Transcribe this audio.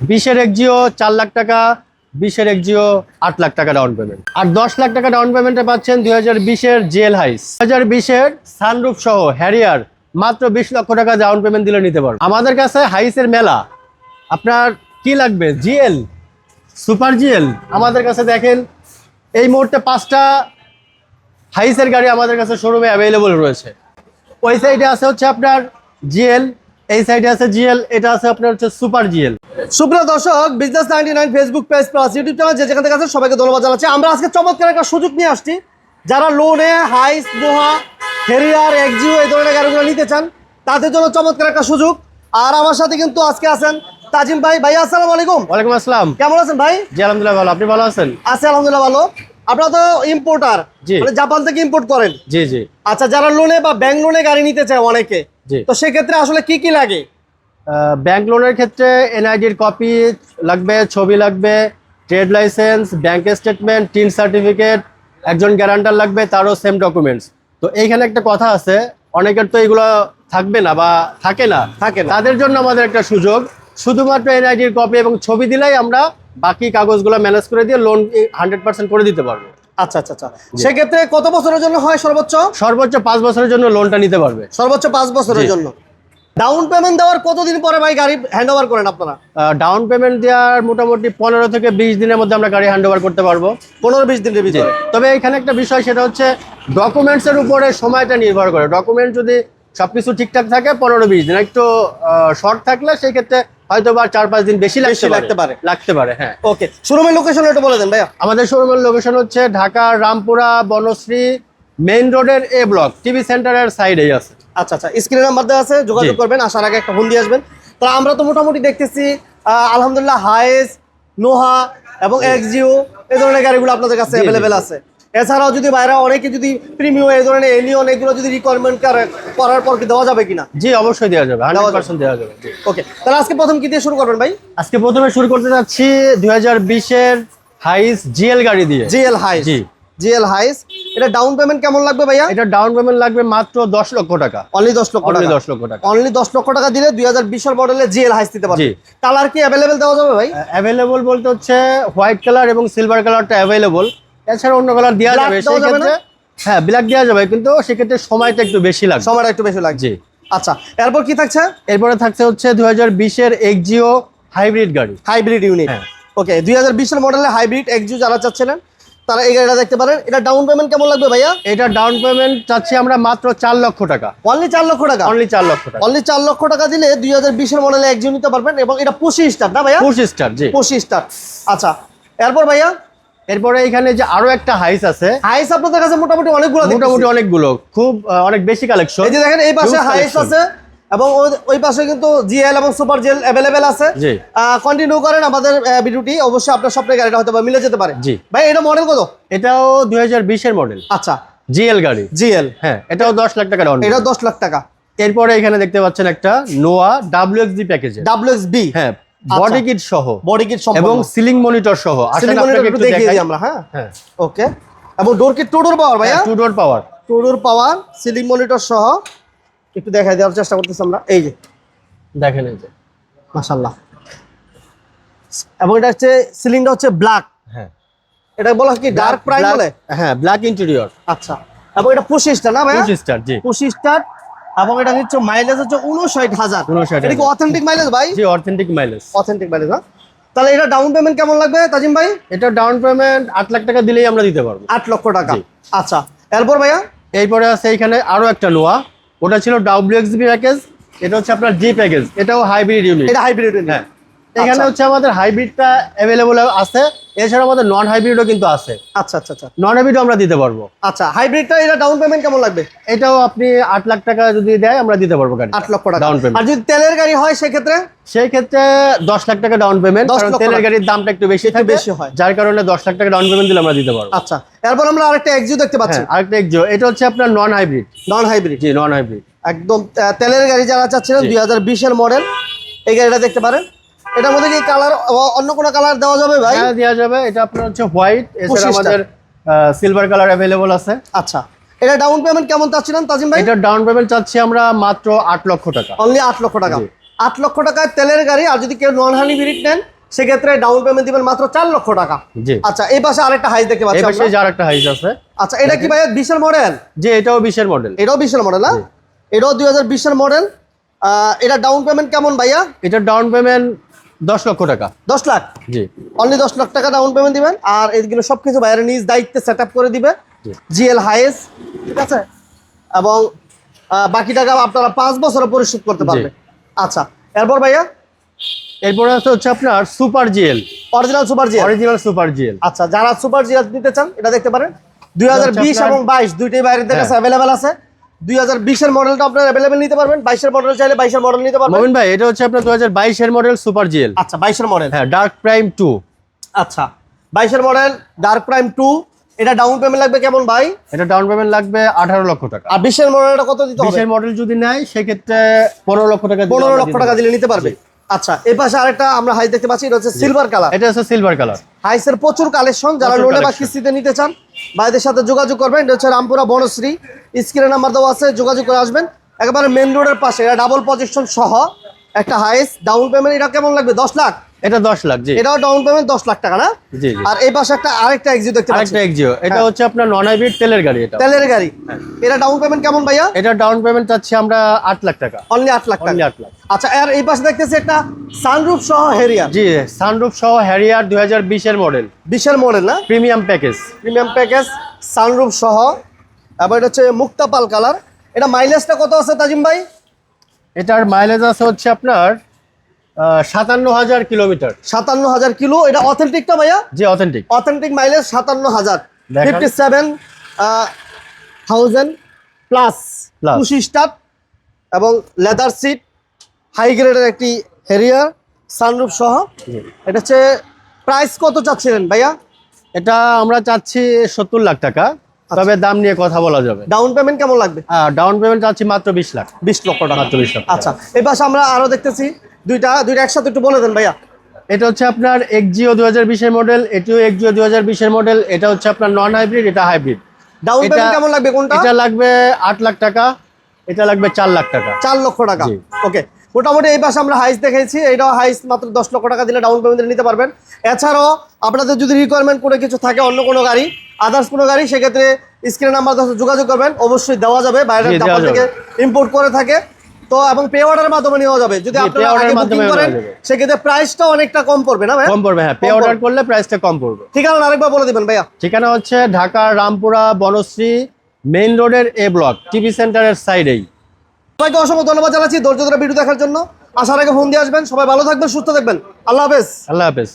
20-এর Axio 4 lakh টাকা, 20-এর Axio 8 lakh টাকা down payment, আর 10 লাখ টাকা ডাউন পেমেন্টে পাচ্ছেন 2020-এর জিএল হাইস। 2020-এর সানরুফ সহ হ্যারিয়ার মাত্র 20 লক্ষ টাকা ডাউন পেমেন্ট দিলে নিতে পারবেন। আমাদের কাছে হাইসের মেলা। আপনার কি লাগবে? জিএল, সুপার জিএল আমাদের কাছে দেখেন এই মুহূর্তে 5টা হাইসের গাড়ি আমাদের কাছে শোরুমে অ্যাভেলেবল রয়েছে। ওই সাইডে আছে হচ্ছে আপনার জিএল, এই সাইডে আছে জিএল, এটা আছে আপনার হচ্ছে সুপার জিএল। সুপ্রিয় দর্শক, business 99 Facebook page plus YouTube channel যে যেখান থেকে আছেন সবাইকে ধন্যবাদ জানাচ্ছি। আমরা আজকে চমৎকার একটা সুযোগ নিয়ে আসছি। যারা লোনে হাইস, নোহা, হেরিয়ার, এক্সিও এই ধরনের গাড়িগুলো নিতে চান তাদের জন্য চমৎকার একটা সুযোগ। আর আমার সাথে কিন্তু আজকে আছেন তাজিম ভাই। ভাই আসসালামু আলাইকুম। ওয়ালাইকুম আসসালাম। কেমন আছেন ভাই? জি আলহামদুলিল্লাহ ভালো, আপনি ভালো আছেন? আছি আলহামদুলিল্লাহ ভালো। আপনারা তো ইম্পোর্টার, জি। মানে জাপান থেকে ইম্পোর্ট করেন? জি জি। আচ্ছা, যারা লোনে বা ব্যাংক লোনে গাড়ি নিতে চায় অনেকে, জি। তো সেক্ষেত্রে আসলে কি কি লাগে? ব্যাংক লোনের ক্ষেত্রে এনআইডির কপি লাগবে, ছবি লাগবে, trade licence, bank statement, tin certificate, একজন গ্যারান্টার লাগবে, তারও সেম ডকুমেন্টস। তো এইখানে একটা কথা আছে, অনেকের তো এগুলো থাকবে না বা থাকে না, তাদের জন্য আমাদের একটা সুযোগ। শুধুমাত্র এনআইডির কপি এবং ছবি দিলেই আমরা বাকি কাগজগুলো ম্যানেজ করে দিয়ে লোন 100% করে দিতে পারবো। আচ্ছা আচ্ছা আচ্ছা, সেক্ষেত্রে কত বছরের জন্য হয় সর্বোচ্চ? সর্বোচ্চ 5 বছরের জন্য লোনটা নিতে পারবে। সর্বোচ্চ 5 বছরের জন্য। ডাউন পেমেন্ট দেওয়ার কতদিন পরে ভাই গাড়ি হ্যান্ড ওভার করেন আপনারা? ডাউন পেমেন্ট দেওয়ার মোটামুটি 15 থেকে 20 দিনের মধ্যে আমরা গাড়ি হ্যান্ড ওভার করতে পারবো। 15-20 দিনের ভিতরে। তবে এখানে একটা বিষয়, সেটা হচ্ছে ডকুমেন্টসের উপরে সময়টা নির্ভর করে। ডকুমেন্ট যদি সবকিছু ঠিকঠাক থাকে 15-20 দিন, একটু শর্ট থাকলে সেই ক্ষেত্রে হয়তো বা 4-5 দিন বেশি লাগতে পারে। হ্যাঁ, ওকে। শোরুমের লোকেশন একটু বলে দেন ভাইয়া। আমাদের শোরুমের লোকেশন হচ্ছে ঢাকা রামপুরা বনশ্রী মেইন রোডের এ ব্লক, টিভি সেন্টারের সাইডেই আছে। আচ্ছা আচ্ছা, স্ক্রিনে নাম্বার দেওয়া আছে, যোগাযোগ করবেন। আসার আগে একটা ফোন দিয়ে আসবেন। তো আমরা তো মোটামুটি দেখতেছি আলহামদুলিল্লাহ হাইস, নোহা এবং এক্সিও এই ধরনের গাড়িগুলো আপনাদের কাছে অ্যাভেলেবেল আছে। এছাড়াও যদি বাইরে অনেকে যদি প্রিমিয়াম এই ধরনের এলিয়ন এগুলো যদি রিকোয়ারমেন্ট করার পর কি দেওয়া যাবে কিনা? জি অবশ্যই দেওয়া যাবে, 100% দেওয়া যাবে। ওকে, তাহলে আজকে প্রথম কি দিয়ে শুরু করবেন ভাই? আজকে প্রথমে শুরু করতে যাচ্ছি 2020-এর হাইস জিএল গাড়ি দিয়ে। GL Hiace. জি, জিএল হাইস। এটা ডাউন পেমেন্ট কেমন লাগবে ভাইয়া? এটা ডাউন পেমেন্ট লাগবে মাত্র 10 লক্ষ টাকা। অনলি 10 লক্ষ টাকা। 10 লক্ষ টাকা। অনলি 10 লক্ষ টাকা দিলে 2020 মডেলের জিএল হাইস দিতে পারবেন। কালার কি অ্যাভেলেবেল দেওয়া যাবে ভাই? অ্যাভেলেবল বলতে হচ্ছে হোয়াইট কালার এবং সিলভার কালারটা অ্যাভেলেবল। এছাড়া অন্য কালার দেওয়া যাবে সেই ক্ষেত্রে। হ্যাঁ, ব্ল্যাক দেওয়া যাবে, কিন্তু সেক্ষেত্রে সময়টা একটু বেশি লাগবে। সময়টা একটু বেশি লাগবে। আচ্ছা, এরপর কি থাকছে? এরপরে থাকছে হচ্ছে 2020-এর এক্সিও হাইব্রিড গাড়ি, হাইব্রিড ইউনিট। ওকে, 2020 মডেলের হাইব্রিড এক্সিও যারা চাচ্ছিলেন তারা এই গাড়িটা দেখতে পারেন। এটা ডাউন পেমেন্ট কেমন লাগবে ভাইয়া? এটা ডাউন পেমেন্ট চাচ্ছি আমরা মাত্র 4 লক্ষ টাকা। অনলি 4 লক্ষ টাকা। অনলি 4 লক্ষ টাকা। অনলি 4 লক্ষ টাকা দিলে 2020 মডেলের এক্সিও নিতে পারবেন। এবং এটা 25 স্টার না ভাইয়া? 25 স্টার। জি, 25 স্টার। আচ্ছা, এরপর ভাইয়া এরপরে এখানে যে আরো একটা হাইস আছে। হাইস আপনাদের কাছে মোটামুটি অনেকগুলো, খুব অনেক বেশি কালেকশন। এই যে দেখেন, এই পাশে হাইস আছে এবং ওই পাশে কিন্তু জিএল এবং সুপার জিএল অ্যাভেলেবেল আছে। জি, কন্টিনিউ করেন আমাদের ভিডিওটি, অবশ্যই আপনার স্বপ্নের গাড়িটা হয়তো মিলে যেতে পারে। জি ভাই, এটা মডেল কত? এটাও 2020-এর মডেল। আচ্ছা, জিএল গাড়ি। জিএল, হ্যাঁ, এটাও 10 লাখ টাকা ডাউন। এটা 10 লাখ টাকা। এরপরে এখানে দেখতে পাচ্ছেন একটা নোয়া WXB প্যাকেজে। WXB, হ্যাঁ, বডি কিট সহ, বডি কিট সম্পূর্ণ এবং সিলিং মনিটর সহ। সিলিং মনিটর একটু দেখিয়ে দিই আমরা। হ্যাঁ, ওকে। এবং ডোর কিট, টু ডোর পাওয়ার ভাইয়া? টু ডোর পাওয়ার। টু ডোর পাওয়ার, সিলিং মনিটর সহ একটু দেখাই দেওয়ার চেষ্টা করতেছি আমরা। এই যে দেখেন, এই যে মাশাআল্লাহ। এবং এটা হচ্ছে সিলিংটা হচ্ছে ব্ল্যাক। হ্যাঁ, এটা বলা কি ডার্ক প্রাইম বলে? হ্যাঁ, ব্ল্যাক ইন্টেরিয়র। আচ্ছা, এবং এটা 25 স্টার না ভাইয়া? 25 স্টার। জি, 25 স্টার। এবং এটা হচ্ছে মাইলেজ হচ্ছে 59,000। 59,000। এটা কি অথেন্টিক মাইলেজ ভাই? জি, অথেন্টিক মাইলেজ। Authentic mileage. হ্যাঁ, তাহলে এটা ডাউন পেমেন্ট কেমন লাগবে তাজিম ভাই? এটা ডাউন পেমেন্ট 8 লাখ টাকা দিলেই আমরা দিতে পারবো। 8 লক্ষ টাকা। আচ্ছা, এরপর ভাইয়া এরপরে আছে এখানে আরো একটা নোয়া, ওটা ছিল WXB প্যাকেজ, এটা হচ্ছে আপনার জি প্যাকেজ। এটাও হাইব্রিড ইউনিট। এটা হাইব্রিড ইউনিট। হ্যাঁ, এখানে হচ্ছে আমাদের হাইব্রিডটা অ্যাভেলেবল আছে, এছাড়া আমাদের নন হাইব্রিডও কিন্তু আছে। আচ্ছা আচ্ছা আচ্ছা, নন হাইব্রিডও আমরা দিতে পারবো। আচ্ছা, হাইব্রিডটা এটা ডাউন পেমেন্ট কেমন লাগবে? এটাও আপনি 8 লাখ টাকা যদি দেয় আমরা দিতে পারবো গাড়ি। 8 লক্ষ টাকা ডাউন পেমেন্ট। আর যদি তেলের গাড়ি হয় সেই ক্ষেত্রে 10 লাখ টাকা ডাউন পেমেন্ট, কারণ তেলের গাড়ির দামটা একটু বেশি হয়, যার কারণে 10 লাখ টাকা ডাউন পেমেন্ট দিলে আমরা দিতে পারবো। আচ্ছা, এরপর আমরা আরেকটা এক্সিও দেখতে পাচ্ছি। আরেকটা এক্সিও, এটা হচ্ছে আপনার নন হাইব্রিড। Non hybrid. জি, নন হাইব্রিড। একদম তেলের গাড়ি যারা চাচ্ছিলেন 2020-এর মডেল, এই গাড়িটা দেখতে পারেন। এটার মধ্যে কি কালার, অন্য কোনো কালার দেওয়া যাবে ভাই? হ্যাঁ, দেওয়া যাবে। এটা আপনার হচ্ছে হোয়াইট, এছাড়া আমাদের সিলভার কালার অ্যাভেলেবল আছে। আচ্ছা, এটা ডাউন পেমেন্ট কেমন চাচ্ছিলেন তাজিম ভাই? এটা ডাউন পেমেন্ট চাচ্ছি আমরা মাত্র 8 লক্ষ টাকা। অনলি 8 লক্ষ টাকা। 8 লক্ষ টাকায় তেলের গাড়ি। আর যদি কেউ নন হাইব্রিড নেন সেক্ষেত্রে ডাউন পেমেন্ট দিবেন মাত্র 4 লক্ষ টাকা। জি। আচ্ছা, এই পাশে আরেকটা হাইস দেখতে এই পাচ্ছি পাশে আমরা। যার একটা হাইস আছে। আচ্ছা, এটা কি ভাইয়া 20 এর মডেল? জি, এটাও 20 এর মডেল। এটাও 20 এর মডেল না? জি। এটাও 2020 এর মডেল। এটা ডাউন পেমেন্ট কেমন ভাইয়া? এটা ডাউন পেমেন্ট 10 লক্ষ টাকা। 10 লাখ? জি। অনলি 10 লাখ টাকা ডাউন পেমেন্ট দিবেন। আর এইগুলো সবকিছু ভাইয়ের নিজ দায়িত্বে সেটআপ করে দিবে। জি। জিএল হাইস, ঠিক আছে? এবং বাকি টাকা আপনারা 5 বছরে পরিশোধ করতে পারবেন। আচ্ছা, এরপর ভাইয়া এরপরে আছে হচ্ছে আপনার super GL. Original super GL. Original super GL. আচ্ছা, যারা সুপার জিএল নিতে চান এটা দেখতে পারেন। 2020 এবং 22 দুইটাই বাইরের কাছে অ্যাভেলেবেল আছে। 2020 এর মডেলটা আপনারা অ্যাভেলেবেল নিতে পারবেন। 22 এর মডেল চাইলে 22 এর মডেল নিতে পারবেন। মমিন ভাই, এটা হচ্ছে আপনার 2022 এর মডেল সুপার জিএল। আচ্ছা, 22 এর মডেল। হ্যাঁ, ডার্ক প্রাইম 2। আচ্ছা, 22 এর মডেল ডার্ক প্রাইম 2। এটা ডাউন পেমেন্ট লাগবে কেমন ভাই? এটা ডাউন পেমেন্ট লাগবে 18 লক্ষ টাকা। আর 20 এর মডেলটা কত দিতে হবে? 20 এর মডেল যদি নেয় সেক্ষেত্রে 15 লক্ষ টাকা দিলে 15 আমরা লক্ষ দিতে টাকা পারবো। দিলে নিতে পারবে। আচ্ছা, এই পাশে আরেকটা আমরা হাইস দেখতে পাচ্ছি, এটা হচ্ছে সিলভার কালার। এটা হচ্ছে সিলভার কালার। হাইসের প্রচুর কালেকশন, যারা প্রচুর লোনে বা collection। কিস্তিতে নিতে চান ভাইদের সাথে যোগাযোগ করবেন। এটা হচ্ছে রামপুরা বনশ্রী, স্ক্রিনে নাম্বার দেওয়া আছে, যোগাযোগ করে আসবেন। একেবারে মেন রোডের পাশে, এটা ডাবল পজিশন সহ একটা হাইস। ডাউন পেমেন্ট এটা কেমন লাগবে? 10 লাখ? এটা 10 লাখ। জি। এটাও ডাউন পেমেন্ট 10 লাখ টাকা না? জি জি। আর এই পাশে আরেকটা এক্সিও দেখতে পাচ্ছি, আরেকটা এক্সিও। এটা হ্যাঁ। হচ্ছে আপনার নন হাইব্রিড তেলের গাড়ি। এটা তেলের গাড়ি। এটা ডাউন পেমেন্ট কেমন ভাইয়া? এটা ডাউন পেমেন্ট চাচ্ছি আমরা 8 লাখ টাকা। অনলি 8 লাখ টাকা। অনলি 8 লাখ। আচ্ছা, আর এই পাশে দেখতেছি একটা সানরুফ সহ হেরিয়ার। জি, সানরুফ সহ হ্যারিয়ার 2020 এর মডেল। 20 এর মডেল না? Premium package. Premium package, sunroof সহ। আবার এটা হচ্ছে মুক্তাপাল কালার। এটা মাইলেজটা কত আছে তাজিম ভাই? এটার মাইলেজ আছে হচ্ছে আপনার 57,000 কিলোমিটার। 57,000 কিলো। এটা অথেন্টিকটা ভাইয়া? জি, অথেন্টিক। Authentic mileage 57,000। দেখান। 57,000 প্লাস Plus। পুশি স্টার্ট এবং লেদার সিট, হাই গ্রেডের একটি হেরিয়ার, সানরুফ সহ। এটা হচ্ছে প্রাইস কত চাচ্ছিলেন ভাইয়া? এটা আমরা চাচ্ছি 70 লাখ টাকা, তবে দাম নিয়ে কথা বলা যাবে। ডাউন পেমেন্ট কেমন লাগবে? ডাউন পেমেন্ট চাচ্ছি মাত্র 20 লাখ। 20 লক্ষ টাকা। মাত্র 20 লাখ। আচ্ছা, এই পাশে আমরা আরো দেখতেছি দুইটা একসাথে একটু বলে দেন ভাইয়া। এটা হচ্ছে আপনার এক্সিও 2020 এর মডেল। এটিও এক্সিও 2020 এর মডেল। এটা হচ্ছে আপনার নন হাইব্রিড, এটা হাইব্রিড। ডাউন পেমেন্ট কেমন লাগবে কোনটা? এটা লাগবে 8 লাখ টাকা, এটা লাগবে 4 লাখ টাকা। 4 লক্ষ টাকা। জি। ওকে, মোটামুটি এই পাশে আমরা হাইস দেখেছি। এটাও হাইস মাত্র 10 লক্ষ টাকা দিলে ডাউন পেমেন্ট নিতে পারবেন। এছাড়াও আপনাদের যদি রিকোয়ারমেন্ট করে কিছু থাকে, অন্য কোনো গাড়ি, আদার্স কোনো গাড়ি, সেক্ষেত্রে স্ক্রিনে নাম্বার যোগাযোগ করবেন, অবশ্যই দেওয়া যাবে। বাইরের জি, দেওয়া জাপান থেকে ইম্পোর্ট করে থাকে তো, এবং পে অর্ডারের মাধ্যমে নেওয়া যাবে। যদি জি, আপনারা pay order আগে এর বুকিং মাধ্যমে করেন নেওয়া যাবে। সেক্ষেত্রে প্রাইসটা অনেকটা কম পড়বে না ভাই? কম পড়বে, হ্যাঁ। পে কম অর্ডার পড়বে। করলে প্রাইসটা কম পড়বে। ঠিকানা আরেকবার বলে দিবেন ভাইয়া। ঠিকানা হচ্ছে ঢাকা রামপুরা বনশ্রী মেইন রোডের এ ব্লক, টিভি সেন্টারের সাইডেই। সবাইকে অসংখ্য ধন্যবাদ জানাচ্ছি ধৈর্য ধরে ভিডিও দেখার জন্য। আসার আগে ফোন দিয়ে আসবেন। সবাই ভালো থাকবেন, সুস্থ থাকবেন। আল্লাহ হাফেজ। আল্লাহ হাফেজ।